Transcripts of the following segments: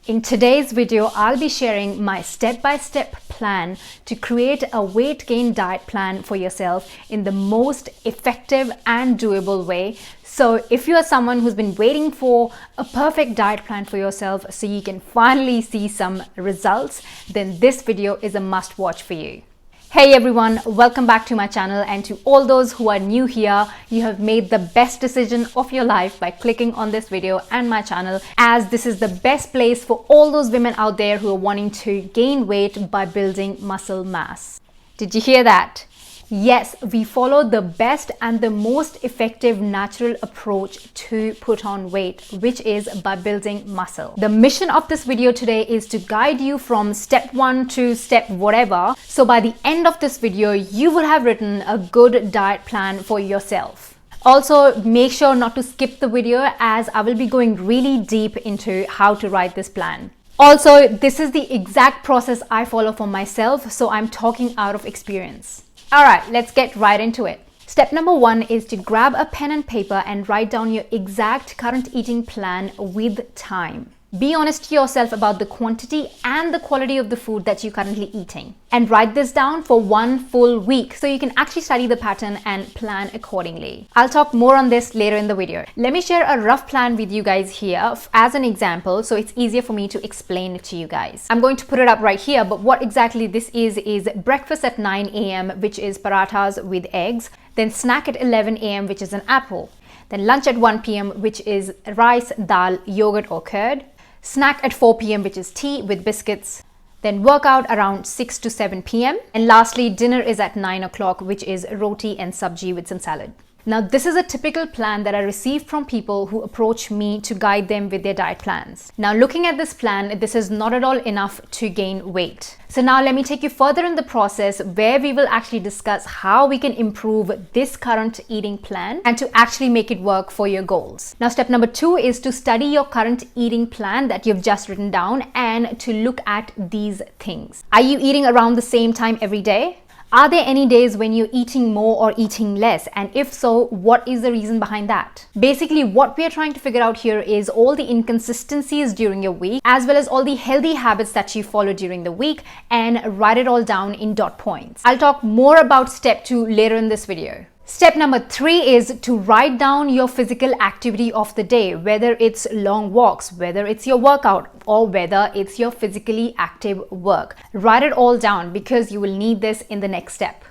In today's video, I'll be sharing my step-by-step plan to create a weight gain diet plan for yourself in the most effective and doable way. So if you are someone who's been waiting for a perfect diet plan for yourself so you can finally see some results, then this video is a must watch for you. Hey everyone, welcome back to my channel, and to all those who are new here, you have made the best decision of your life by clicking on this video and my channel, as this is the best place for all those women out there who are wanting to gain weight by building muscle mass. Did you hear that? Yes, we follow the best and the most effective natural approach to put on weight, which is by building muscle. The mission of this video today is to guide you from step 1 to step whatever. So by the end of this video, you would have written a good diet plan for yourself. Also, make sure not to skip the video, as I will be going really deep into how to write this plan. Also, this is the exact process I follow for myself, so I'm talking out of experience. Alright, let's get right into it. Step number 1 is to grab a pen and paper and write down your exact current eating plan with time. Be honest to yourself about the quantity and the quality of the food that you're currently eating. And write this down for 1 full week so you can actually study the pattern and plan accordingly. I'll talk more on this later in the video. Let me share a rough plan with you guys here as an example, so it's easier for me to explain it to you guys. I'm going to put it up right here, but what exactly this is breakfast at 9 a.m., which is parathas with eggs. Then snack at 11 a.m., which is an apple. Then lunch at 1 p.m., which is rice, dal, yogurt or curd. Snack at 4 p.m., which is tea with biscuits. Then workout around 6 to 7 p.m. And lastly, dinner is at 9 o'clock, which is roti and sabji with some salad. Now, this is a typical plan that I receive from people who approach me to guide them with their diet plans. Now, looking at this plan, this is not at all enough to gain weight. So now let me take you further in the process where we will actually discuss how we can improve this current eating plan and to actually make it work for your goals. Now, step number 2 is to study your current eating plan that you've just written down and to look at these things. Are you eating around the same time every day? Are there any days when you're eating more or eating less? And if so, what is the reason behind that? Basically, what we are trying to figure out here is all the inconsistencies during your week, as well as all the healthy habits that you follow during the week, and write it all down in dot points. I'll talk more about step 2 later in this video. Step number 3 is to write down your physical activity of the day, whether it's long walks, whether it's your workout, or whether it's your physically active work. Write it all down because you will need this in the next step.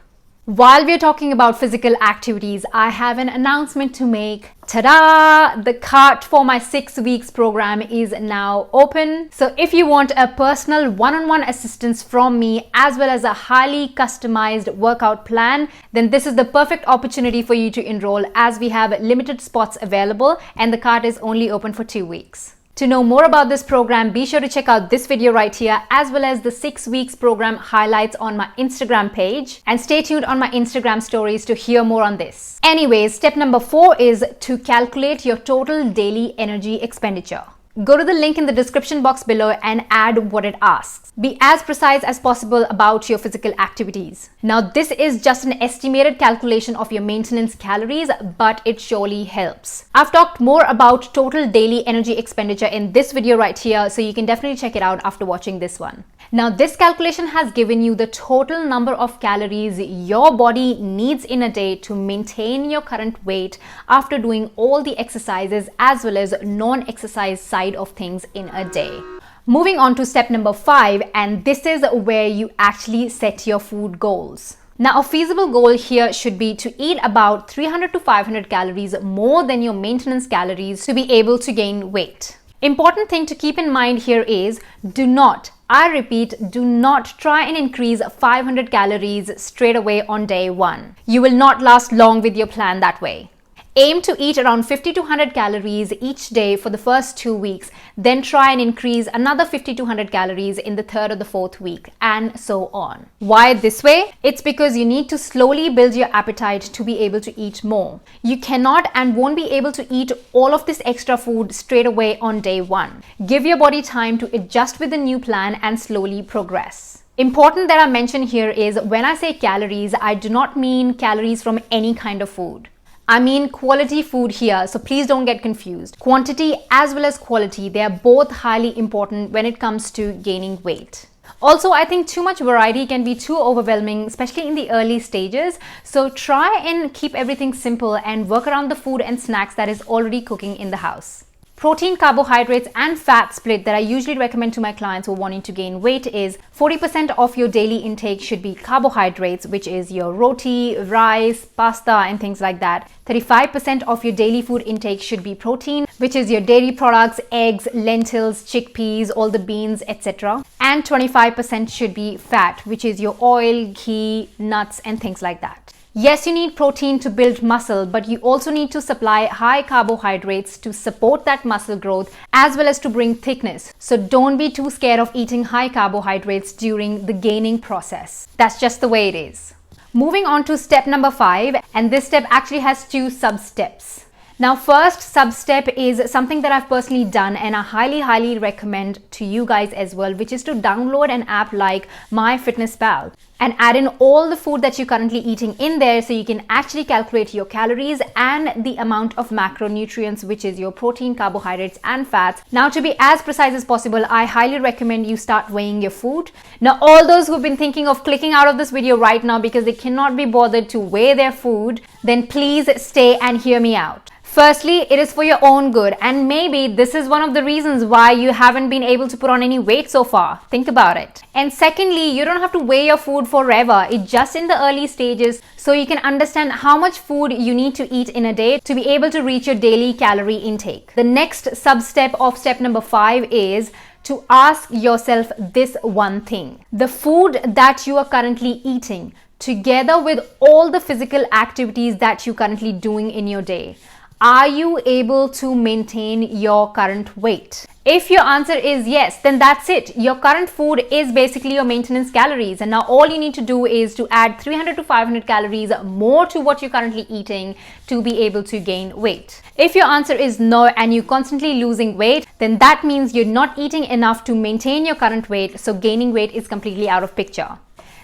While we're talking about physical activities, I have an announcement to make. Ta-da! The cart for my 6 weeks program is now open. So if you want a personal one-on-one assistance from me, as well as a highly customized workout plan, then this is the perfect opportunity for you to enroll, as we have limited spots available and the cart is only open for 2 weeks. To know more about this program, be sure to check out this video right here, as well as the 6 weeks program highlights on my Instagram page, and stay tuned on my Instagram stories to hear more on this. Anyways, step number 4 is to calculate your total daily energy expenditure. Go to the link in the description box below and add what it asks. Be as precise as possible about your physical activities. Now, this is just an estimated calculation of your maintenance calories, but it surely helps. I've talked more about total daily energy expenditure in this video right here, so you can definitely check it out after watching this one. Now, this calculation has given you the total number of calories your body needs in a day to maintain your current weight after doing all the exercises as well as non-exercise side of things in a day. Moving on to step number 5, and this is where you actually set your food goals. Now, a feasible goal here should be to eat about 300 to 500 calories more than your maintenance calories to be able to gain weight. Important thing to keep in mind here is I repeat, do not try and increase 500 calories straight away on day 1. You will not last long with your plan that way. Aim to eat around 50 to 100 calories each day for the first 2 weeks, then try and increase another 50 to 100 calories in the 3rd or the 4th week, and so on. Why this way? It's because you need to slowly build your appetite to be able to eat more. You cannot and won't be able to eat all of this extra food straight away on day 1. Give your body time to adjust with the new plan and slowly progress. Important that I mention here is when I say calories, I do not mean calories from any kind of food. I mean quality food here, so please don't get confused. Quantity as well as quality, they are both highly important when it comes to gaining weight. Also, I think too much variety can be too overwhelming, especially in the early stages. So try and keep everything simple and work around the food and snacks that is already cooking in the house. Protein, carbohydrates and fat split that I usually recommend to my clients who are wanting to gain weight is 40% of your daily intake should be carbohydrates, which is your roti, rice, pasta and things like that. 35% of your daily food intake should be protein, which is your dairy products, eggs, lentils, chickpeas, all the beans, etc. And 25% should be fat, which is your oil, ghee, nuts and things like that. Yes, you need protein to build muscle, but you also need to supply high carbohydrates to support that muscle growth as well as to bring thickness. So don't be too scared of eating high carbohydrates during the gaining process. That's just the way it is. Moving on to step number 5, and this step actually has 2 sub-steps. Now, first sub-step is something that I've personally done and I highly recommend to you guys as well, which is to download an app like MyFitnessPal and add in all the food that you're currently eating in there so you can actually calculate your calories and the amount of macronutrients, which is your protein, carbohydrates and fats. Now, to be as precise as possible, I highly recommend you start weighing your food. Now, all those who've been thinking of clicking out of this video right now because they cannot be bothered to weigh their food, then please stay and hear me out. Firstly, it is for your own good, and maybe this is one of the reasons why you haven't been able to put on any weight so far. Think about it. And secondly, you don't have to weigh your food forever. It's just in the early stages so you can understand how much food you need to eat in a day to be able to reach your daily calorie intake. The next sub-step of step number 5 is to ask yourself this one thing. The food that you are currently eating, together with all the physical activities that you're currently doing in your day, are you able to maintain your current weight? If your answer is yes, then that's it. Your current food is basically your maintenance calories. And now all you need to do is to add 300 to 500 calories more to what you're currently eating to be able to gain weight. If your answer is no and you're constantly losing weight, then that means you're not eating enough to maintain your current weight. So gaining weight is completely out of picture.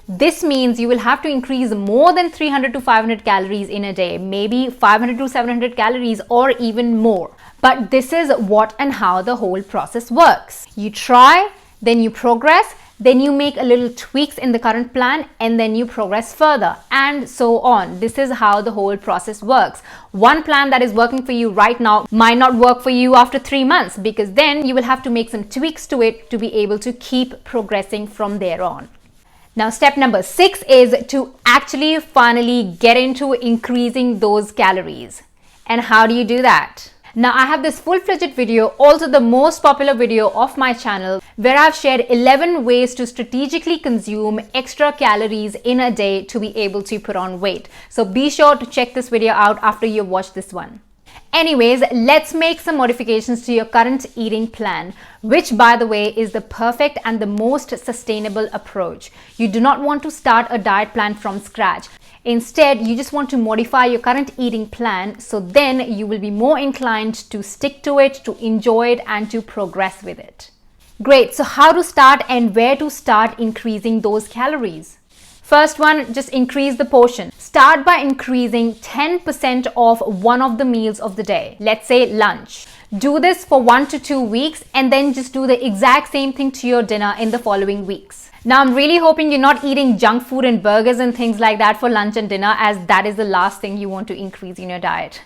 This means you will have to increase more than 300 to 500 calories in a day, maybe 500 to 700 calories or even more. But this is what and how the whole process works. You try, then you progress, then you make a little tweaks in the current plan and then you progress further and so on. This is how the whole process works. One plan that is working for you right now might not work for you after 3 months because then you will have to make some tweaks to it to be able to keep progressing from there on. Now, step number 6 is to actually finally get into increasing those calories. And how do you do that? Now, I have this full-fledged video, also the most popular video of my channel, where I've shared 11 ways to strategically consume extra calories in a day to be able to put on weight. So be sure to check this video out after you watch this one. Anyways, let's make some modifications to your current eating plan, which by the way is the perfect and the most sustainable approach. You do not want to start a diet plan from scratch. Instead, you just want to modify your current eating plan so then you will be more inclined to stick to it, to enjoy it and to progress with it. Great, so how to start and where to start increasing those calories? First one, just increase the portion. Start by increasing 10% of one of the meals of the day. Let's say lunch. Do this for 1 to 2 weeks and then just do the exact same thing to your dinner in the following weeks. Now, I'm really hoping you're not eating junk food and burgers and things like that for lunch and dinner, as that is the last thing you want to increase in your diet.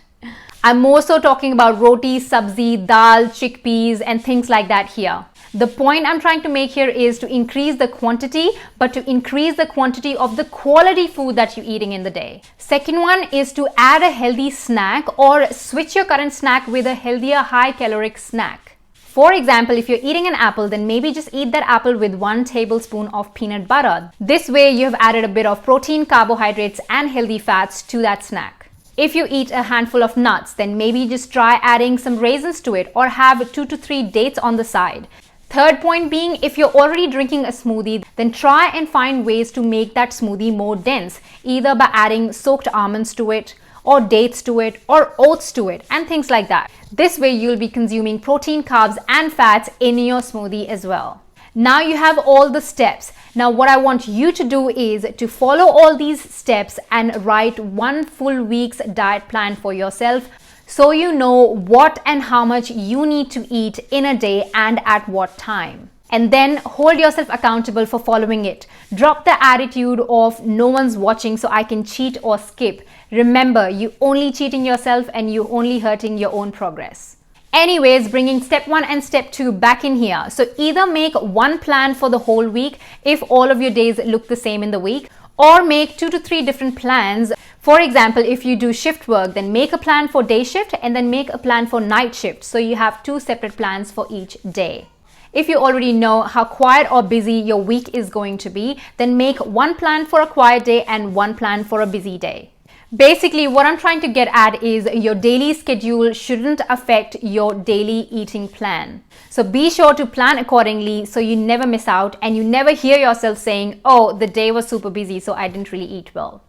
I'm more so talking about roti, sabzi, dal, chickpeas and things like that here. The point I'm trying to make here is to increase the quantity, but to increase the quantity of the quality food that you're eating in the day. Second one is to add a healthy snack or switch your current snack with a healthier, high caloric snack. For example, if you're eating an apple, then maybe just eat that apple with 1 tablespoon of peanut butter. This way you have added a bit of protein, carbohydrates and healthy fats to that snack. If you eat a handful of nuts, then maybe just try adding some raisins to it or have 2 to 3 dates on the side. Third point being, if you're already drinking a smoothie, then try and find ways to make that smoothie more dense, either by adding soaked almonds to it, or dates to it, or oats to it, and things like that. This way you'll be consuming protein, carbs, and fats in your smoothie as well. Now you have all the steps. Now what I want you to do is to follow all these steps and write one full week's diet plan for yourself, so you know what and how much you need to eat in a day and at what time. And then hold yourself accountable for following it. Drop the attitude of no one's watching so I can cheat or skip. Remember, you only cheating yourself and you only hurting your own progress. Anyways, bringing step 1 and step 2 back in here. So either make one plan for the whole week if all of your days look the same in the week, or make 2 to 3 different plans. For example, if you do shift work, then make a plan for day shift and then make a plan for night shift. So you have 2 separate plans for each day. If you already know how quiet or busy your week is going to be, then make one plan for a quiet day and one plan for a busy day. Basically, what I'm trying to get at is your daily schedule shouldn't affect your daily eating plan. So be sure to plan accordingly so you never miss out and you never hear yourself saying, oh, the day was super busy, so I didn't really eat well.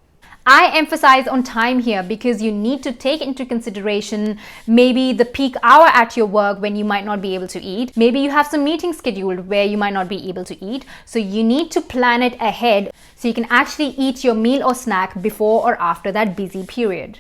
I emphasize on time here because you need to take into consideration maybe the peak hour at your work when you might not be able to eat. Maybe you have some meetings scheduled where you might not be able to eat. So you need to plan it ahead so you can actually eat your meal or snack before or after that busy period.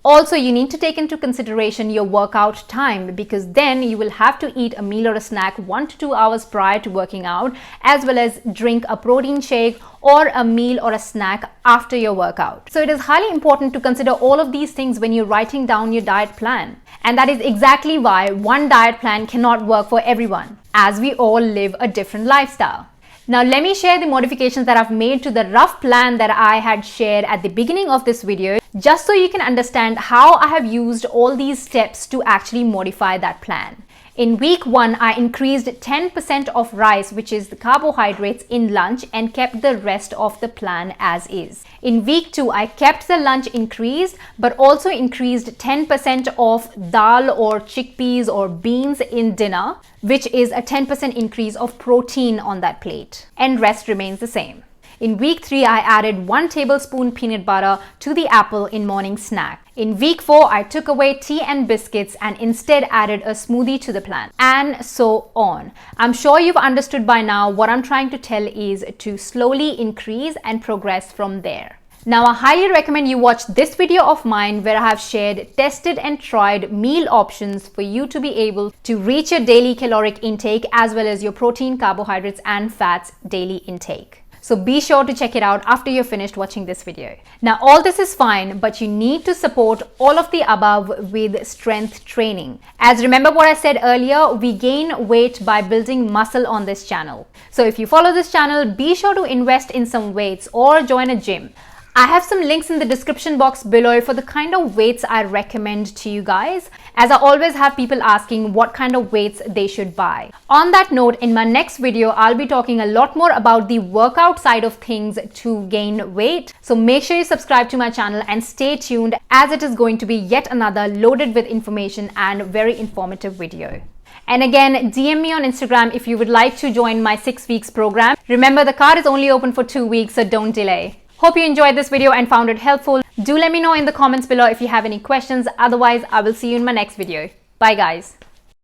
Also, you need to take into consideration your workout time, because then you will have to eat a meal or a snack 1 to 2 hours prior to working out, as well as drink a protein shake or a meal or a snack after your workout. So it is highly important to consider all of these things when you're writing down your diet plan. And that is exactly why one diet plan cannot work for everyone, as we all live a different lifestyle. Now let me share the modifications that I've made to the rough plan that I had shared at the beginning of this video, just so you can understand how I have used all these steps to actually modify that plan. In week 1, I increased 10% of rice, which is the carbohydrates, in lunch and kept the rest of the plan as is. In week 2, I kept the lunch increased, but also increased 10% of dal or chickpeas or beans in dinner, which is a 10% increase of protein on that plate, and rest remains the same. In week 3, I added 1 tablespoon peanut butter to the apple in morning snack. In week 4, I took away tea and biscuits and instead added a smoothie to the plan, and so on. I'm sure you've understood by now what I'm trying to tell is to slowly increase and progress from there. Now, I highly recommend you watch this video of mine where I have shared tested and tried meal options for you to be able to reach your daily caloric intake as well as your protein, carbohydrates and fats daily intake. So be sure to check it out after you're finished watching this video. Now, all this is fine, but you need to support all of the above with strength training. As remember what I said earlier, we gain weight by building muscle on this channel. So if you follow this channel, be sure to invest in some weights or join a gym. I have some links in the description box below for the kind of weights I recommend to you guys, as I always have people asking what kind of weights they should buy. On that note, in my next video, I'll be talking a lot more about the workout side of things to gain weight. So make sure you subscribe to my channel and stay tuned, as it is going to be yet another loaded with information and very informative video. And again, DM me on Instagram if you would like to join my 6 weeks program. Remember, the card is only open for 2 weeks, so don't delay. Hope you enjoyed this video and found it helpful. Do let me know in the comments below if you have any questions. Otherwise, I will see you in my next video. Bye guys.